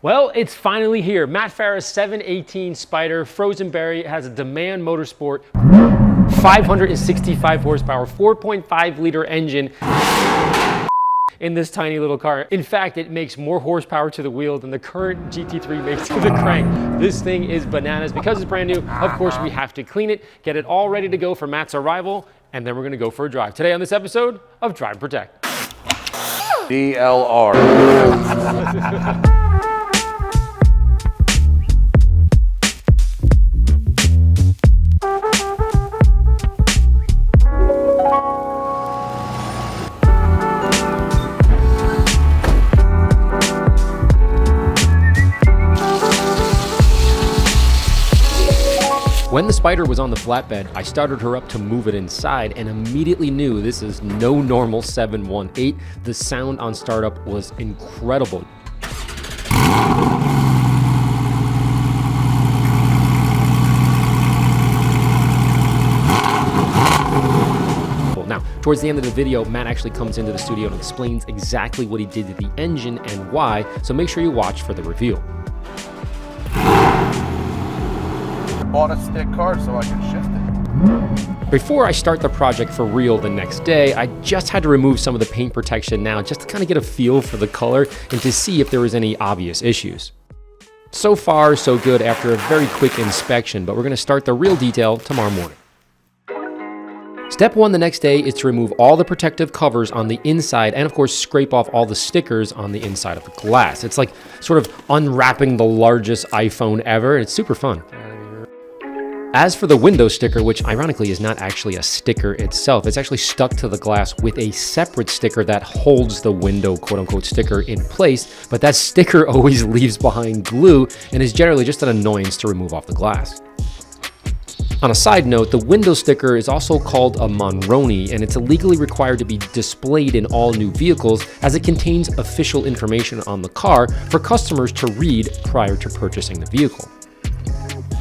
Well, it's finally here. Matt Farah's 718 Spyder Frozen Berry. It has a Demand Motorsport 565 horsepower, 4.5 liter engine in this tiny little car. In fact, it makes more horsepower to the wheel than the current GT3 makes to the crank. This thing is bananas. Because it's brand new, of course, we have to clean it, get it all ready to go for Matt's arrival, and then we're gonna go for a drive. Today on this episode of Drive Protect. DLR. When the Spyder was on the flatbed, I started her up to move it inside and immediately knew this is no normal 718. The sound on startup was incredible. Now, towards the end of the video, Matt actually comes into the studio and explains exactly what he did to the engine and why, so make sure you watch for the reveal. Bought a stick car so I can shift it. Before I start the project for real the next day, I just had to remove some of the paint protection now just to kind of get a feel for the color and to see if there was any obvious issues. So far, so good after a very quick inspection, but we're going to start the real detail tomorrow morning. Step one the next day is to remove all the protective covers on the inside and of course scrape off all the stickers on the inside of the glass. It's like sort of unwrapping the largest iPhone ever. It's super fun. As for the window sticker, which ironically is not actually a sticker itself, it's actually stuck to the glass with a separate sticker that holds the window quote-unquote sticker in place, but that sticker always leaves behind glue and is generally just an annoyance to remove off the glass. On a side note, the window sticker is also called a AMMONYC, and it's legally required to be displayed in all new vehicles as it contains official information on the car for customers to read prior to purchasing the vehicle.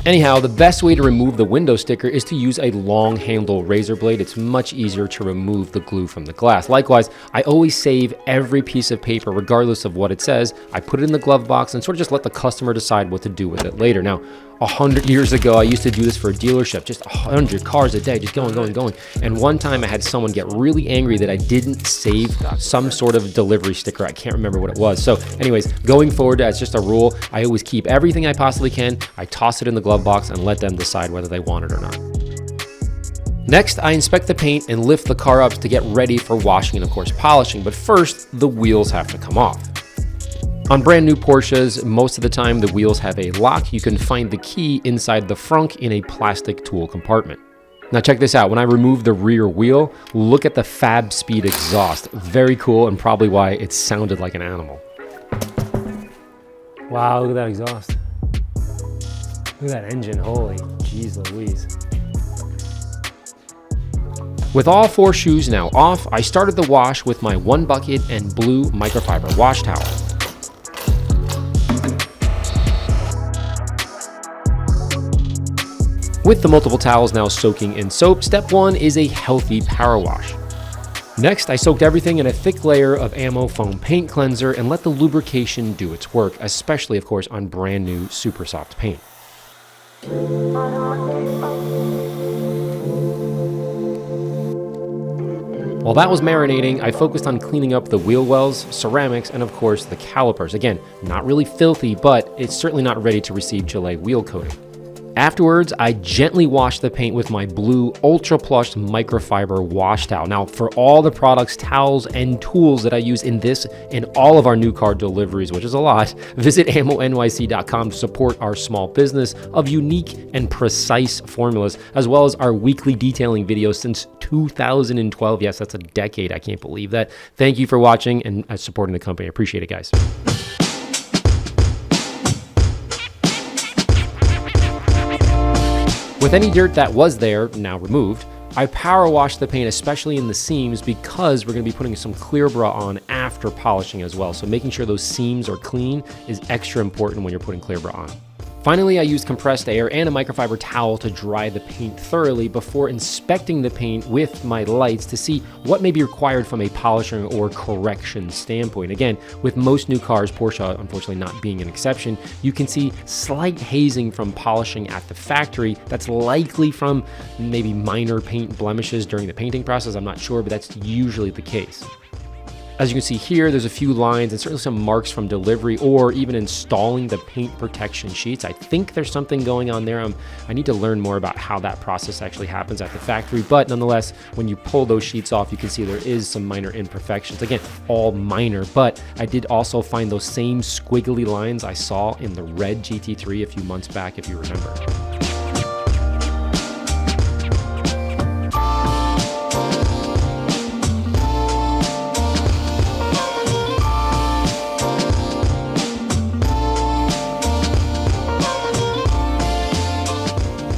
Anyhow, the best way to remove the window sticker is to use a long handle razor blade. It's much easier to remove the glue from the glass. Likewise, I always save every piece of paper regardless of what it says. I put it in the glove box and sort of just let the customer decide what to do with it later. Now, 100 years ago, I used to do this for a dealership, just 100 cars a day, just going. And one time I had someone get really angry that I didn't save some sort of delivery sticker. I can't remember what it was. So anyways, going forward, as just a rule, I always keep everything I possibly can. I toss it in the glove box and let them decide whether they want it or not. Next, I inspect the paint and lift the car up to get ready for washing and of course polishing. But first, the wheels have to come off. On brand new Porsches, most of the time the wheels have a lock. You can find the key inside the frunk in a plastic tool compartment. Now check this out. When I remove the rear wheel, look at the Fab Speed exhaust. Very cool and probably why it sounded like an animal. Wow, look at that exhaust. Look at that engine, holy jeez Louise. With all four shoes now off, I started the wash with my 1 bucket and blue microfiber wash towel. With the multiple towels now soaking in soap, step one is a healthy power wash. Next, I soaked everything in a thick layer of Ammo foam paint cleanser and let the lubrication do its work, especially of course on brand new super soft paint. While that was marinating, I focused on cleaning up the wheel wells, ceramics, and of course the calipers. Again, not really filthy, but it's certainly not ready to receive Gillette wheel coating. Afterwards, I gently washed the paint with my blue Ultra Plush microfiber wash towel. Now, for all the products, towels, and tools that I use in this and all of our new car deliveries, which is a lot, visit AMMONYC.com to support our small business of unique and precise formulas, as well as our weekly detailing videos since 2012. Yes, that's a decade. I can't believe that. Thank you for watching and supporting the company. I appreciate it, guys. With any dirt that was there, now removed, I power wash the paint, especially in the seams, because we're going to be putting some clear bra on after polishing as well. So making sure those seams are clean is extra important when you're putting clear bra on. Finally, I used compressed air and a microfiber towel to dry the paint thoroughly before inspecting the paint with my lights to see what may be required from a polishing or correction standpoint. Again, with most new cars, Porsche unfortunately not being an exception, you can see slight hazing from polishing at the factory. That's likely from maybe minor paint blemishes during the painting process. I'm not sure, but that's usually the case. As you can see here, there's a few lines and certainly some marks from delivery or even installing the paint protection sheets. I think there's something going on there. I need to learn more about how that process actually happens at the factory, but nonetheless, when you pull those sheets off, you can see there is some minor imperfections. Again, all minor, but I did also find those same squiggly lines I saw in the red GT3 a few months back, if you remember.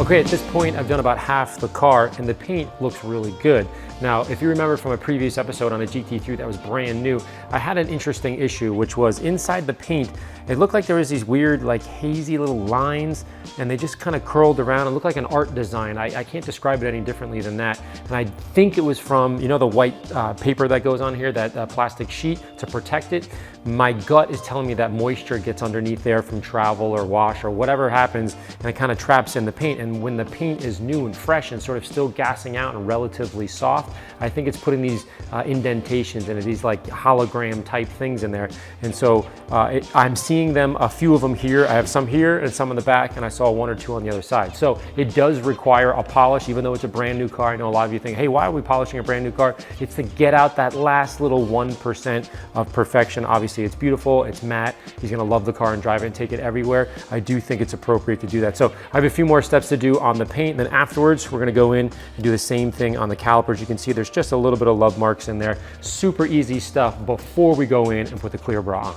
Okay, at this point, I've done about half the car and the paint looks really good. Now, if you remember from a previous episode on a GT3 that was brand new, I had an interesting issue, which was inside the paint, it looked like there was these weird, like hazy little lines, and they just kind of curled around. It looked like an art design. I can't describe it any differently than that. And I think it was from, you know, the white paper that goes on here, that plastic sheet to protect it. My gut is telling me that moisture gets underneath there from travel or wash or whatever happens, and it kind of traps in the paint. And when the paint is new and fresh and sort of still gassing out and relatively soft, I think it's putting these indentations and these like hologram type things in there. And so I'm seeing them, a few of them here. I have some here and some in the back, and I saw one or two on the other side. So it does require a polish, even though it's a brand new car. I know a lot of you think, hey, why are we polishing a brand new car? It's to get out that last little 1% of perfection. Obviously, it's beautiful, it's matte. He's gonna love the car and drive it and take it everywhere. I do think it's appropriate to do that. So I have a few more steps to do on the paint. Then afterwards, we're gonna go in and do the same thing on the calipers. You can see there's just a little bit of love marks in there. Super easy stuff before we go in and put the clear bra on.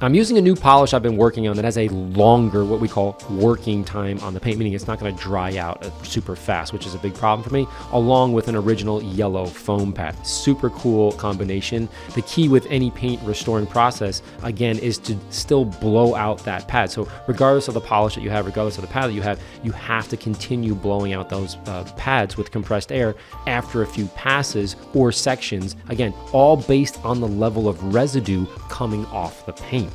I'm using a new polish I've been working on that has a longer, what we call working time on the paint, meaning it's not gonna dry out super fast, which is a big problem for me, along with an original yellow foam pad. Super cool combination. The key with any paint restoring process, again, is to still blow out that pad. So regardless of the polish that you have, regardless of the pad that you have to continue blowing out those pads with compressed air after a few passes or sections, again, all based on the level of residue coming off the paint.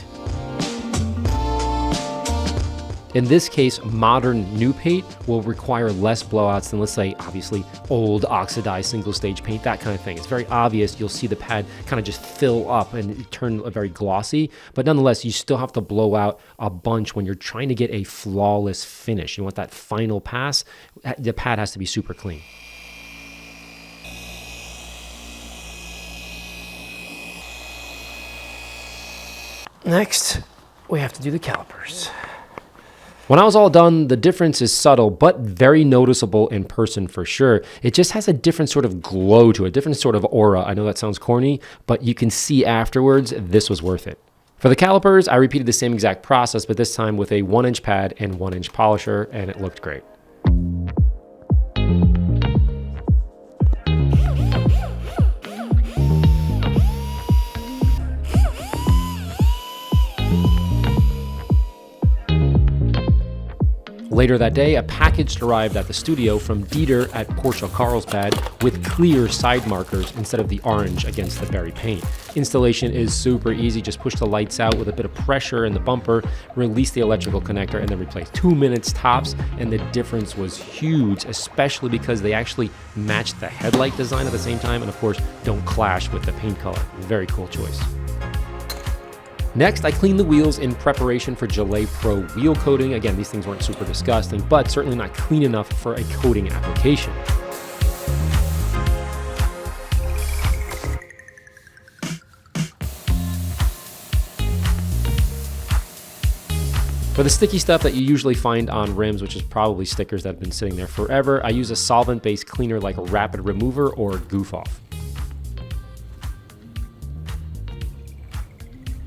In this case, modern new paint will require less blowouts than, let's say, obviously old oxidized single stage paint, that kind of thing. It's very obvious. You'll see the pad kind of just fill up and turn very glossy, but nonetheless, you still have to blow out a bunch when you're trying to get a flawless finish. You want that final pass, the pad has to be super clean. Next, we have to do the calipers. When I was all done, the difference is subtle, but very noticeable in person for sure. It just has a different sort of glow to it, a different sort of aura. I know that sounds corny, but you can see afterwards, this was worth it. For the calipers, I repeated the same exact process, but this time with a 1-inch pad and 1-inch polisher, and it looked great. Later that day, a package arrived at the studio from Dieter at Porsche Carlsbad with clear side markers instead of the orange against the berry paint. Installation is super easy. Just push the lights out with a bit of pressure in the bumper, release the electrical connector, and then replace. 2 minutes tops, and the difference was huge, especially because they actually matched the headlight design at the same time, and of course, don't clash with the paint color. Very cool choice. Next, I cleaned the wheels in preparation for Gillet Pro wheel coating. Again, these things weren't super disgusting, but certainly not clean enough for a coating application. For the sticky stuff that you usually find on rims, which is probably stickers that have been sitting there forever, I use a solvent-based cleaner like a Rapid Remover or Goof Off.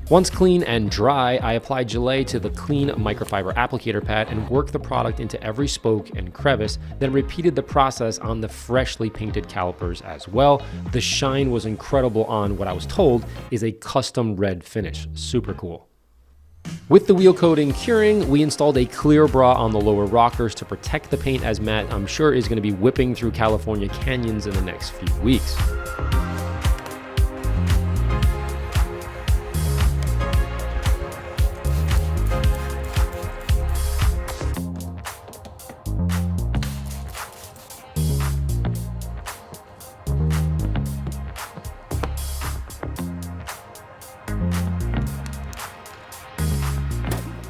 Once clean and dry, I apply Gillet to the clean microfiber applicator pad and work the product into every spoke and crevice, then repeated the process on the freshly painted calipers as well. The shine was incredible on what I was told is a custom red finish. Super cool. With the wheel coating curing, we installed a clear bra on the lower rockers to protect the paint, as Matt, I'm sure, is going to be whipping through California canyons in the next few weeks.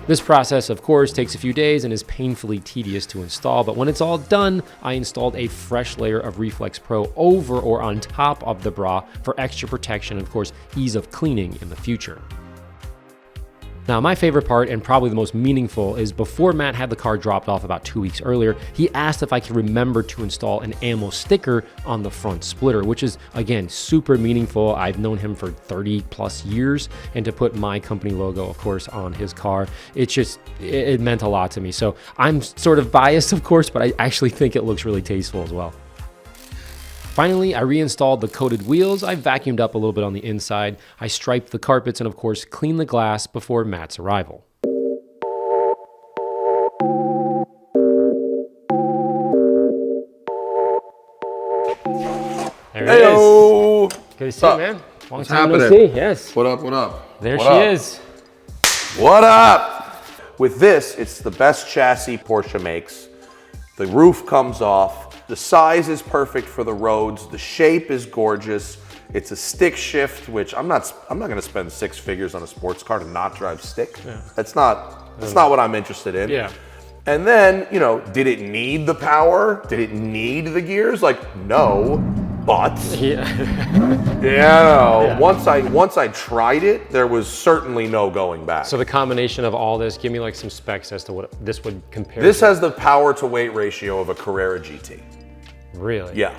This process, of course, takes a few days and is painfully tedious to install, but when it's all done, I installed a fresh layer of Reflex Pro over or on top of the bra for extra protection and, of course, ease of cleaning in the future. Now, my favorite part, and probably the most meaningful, is before Matt had the car dropped off about 2 weeks earlier, he asked if I could remember to install an AMMO sticker on the front splitter, which is, again, super meaningful. I've known him for 30 plus years, and to put my company logo, of course, on his car, it meant a lot to me. So I'm sort of biased, of course, but I actually think it looks really tasteful as well. Finally, I reinstalled the coated wheels. I vacuumed up a little bit on the inside. I striped the carpets and, of course, cleaned the glass before Matt's arrival. There it is. Good to see you, man. Long time no see. Yes. What up, what up? There she is. What up? With this, it's the best chassis Porsche makes. The roof comes off. The size is perfect for the roads. The shape is gorgeous. It's a stick shift, which I'm not gonna spend 6 figures on a sports car to not drive stick. Yeah. That's not what I'm interested in. Yeah. And then, you know, did it need the power? Did it need the gears? Like, no, but once I tried it, there was certainly no going back. So the combination of all this, give me like some specs as to what this would compare This to. has the power to weight ratio of a Carrera GT. Really? Yeah,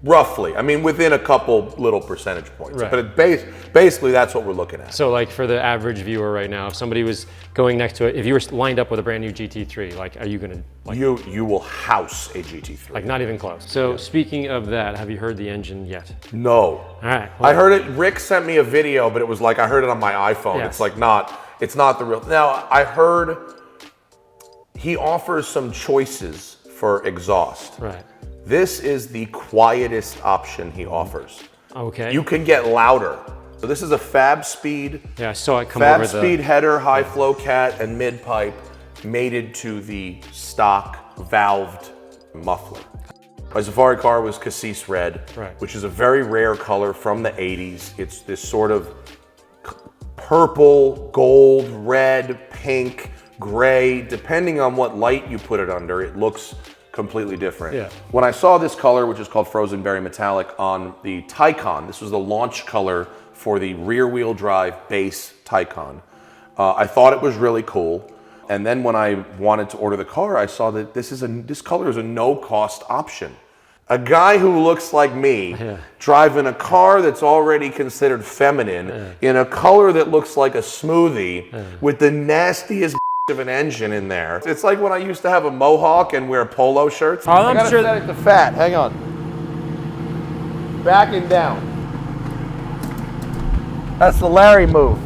roughly. I mean, within a couple little percentage points. Right. But basically, that's what we're looking at. So like for the average viewer right now, if somebody was going next to it, if you were lined up with a brand new GT3, like, are you gonna like? You will house a GT3. Like not even close. So speaking of that, have you heard the engine yet? No. All right. I heard it. Rick sent me a video, but it was like I heard it on my iPhone. Yes. It's like it's not the real. Now I heard he offers some choices for exhaust. Right. This is the quietest option he offers. Okay. You can get louder. So this is a Fab Speed. Yeah, I saw it come over the... Fab Speed header, high flow cat, and mid pipe mated to the stock valved muffler. My Safari car was cassis red, which is a very rare color from the 80s. It's this sort of purple, gold, red, pink, gray. Depending on what light you put it under, it looks completely different. Yeah. When I saw this color, which is called Frozen Berry Metallic, on the Taycan, this was the launch color for the rear-wheel drive base Taycan. I thought it was really cool. And then when I wanted to order the car, I saw that this color is a no-cost option. A guy who looks like me, driving a car that's already considered feminine, in a color that looks like a smoothie, with the nastiest of an engine in there. It's like when I used to have a mohawk and wear polo shirts. Oh, I'm sure that it's fat. Hang on. Backing down. That's the Larry move.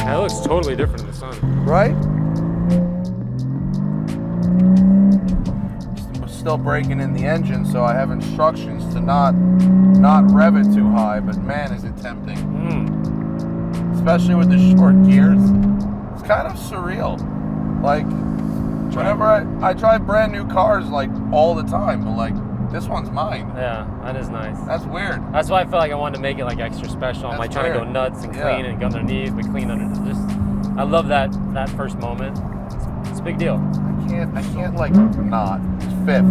That looks totally different in the sun. Right? Still breaking in the engine, so I have instructions to not rev it too high, but man, is it tempting. Especially with the short gears. It's kind of surreal. Like, whenever I drive brand new cars like all the time, but like this one's mine. Yeah, that is nice. That's weird. That's why I feel like I wanted to make it like extra special. I'm like trying to go nuts and clean and go underneath, but clean under. I love that first moment. It's a big deal. I can't like not. It's fifth.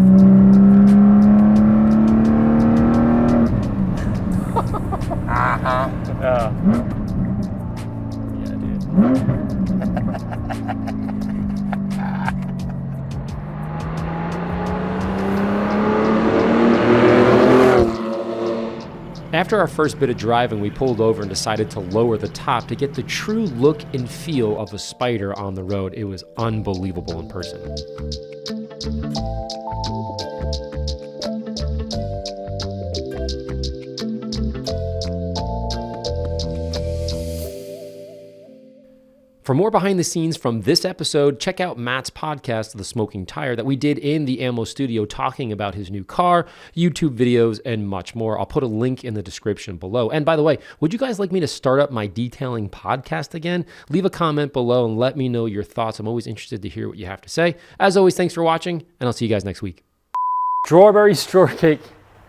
Yeah, dude. After our first bit of driving, we pulled over and decided to lower the top to get the true look and feel of a Spyder on the road. It was unbelievable in person. For more behind the scenes from this episode, check out Matt's podcast, The Smoking Tire, that we did in the Ammo studio talking about his new car, YouTube videos, and much more. I'll put a link in the description below. And by the way, would you guys like me to start up my detailing podcast again? Leave a comment below and let me know your thoughts. I'm always interested to hear what you have to say. As always, thanks for watching, and I'll see you guys next week.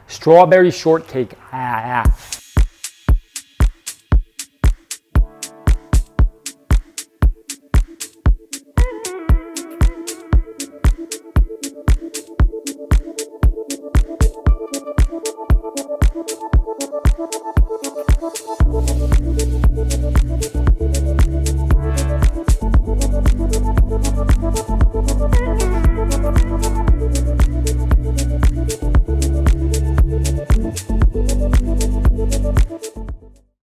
Strawberry shortcake.